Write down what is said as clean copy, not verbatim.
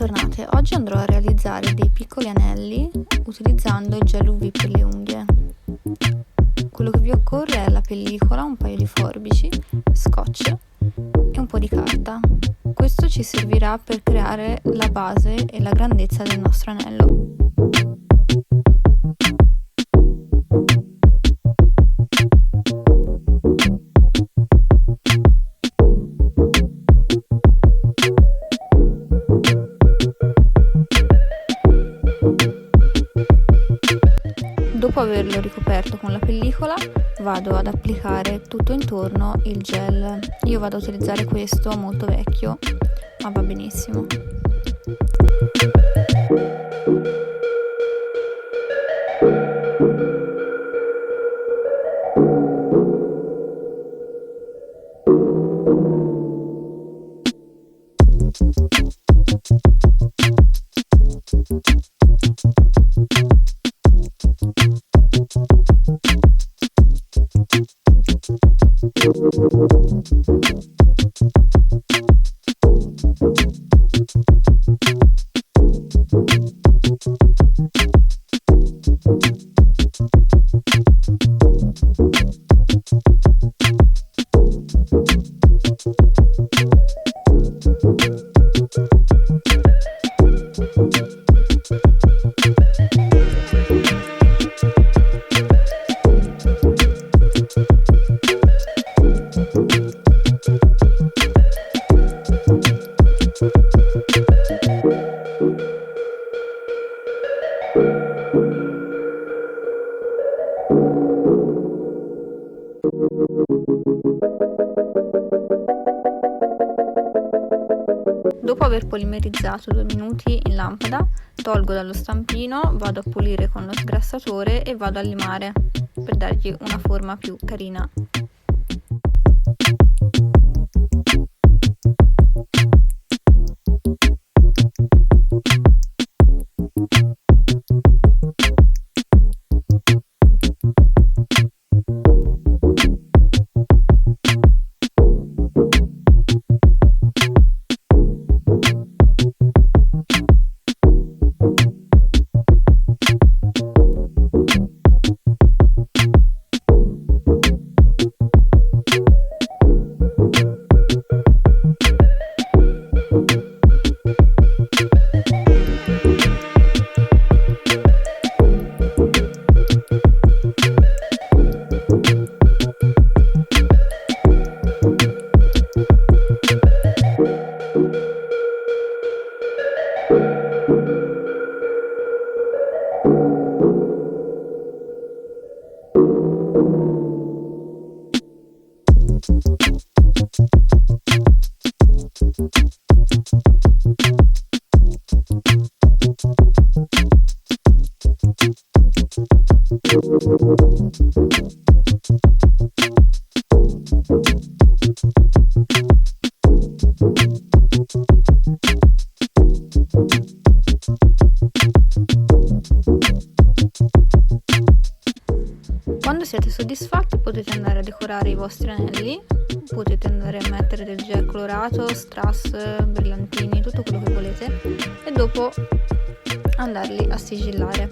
Bentornate, oggi andrò a realizzare dei piccoli anelli utilizzando il gel UV per le unghie. Quello che vi occorre è la pellicola, un paio di forbici, scotch e un po' di carta. Questo ci servirà per creare la base e la grandezza del nostro anello. Dopo averlo ricoperto con la pellicola vado ad applicare tutto intorno il gel. Io vado a utilizzare questo molto vecchio, ma va benissimo. Dopo aver polimerizzato 2 minuti in lampada, tolgo dallo stampino, vado a pulire con lo sgrassatore e vado a limare per dargli una forma più carina. Quando siete soddisfatti potete andare a decorare i vostri anelli, potete andare a mettere del gel colorato, strass, brillantini, tutto quello che volete e dopo andarli a sigillare.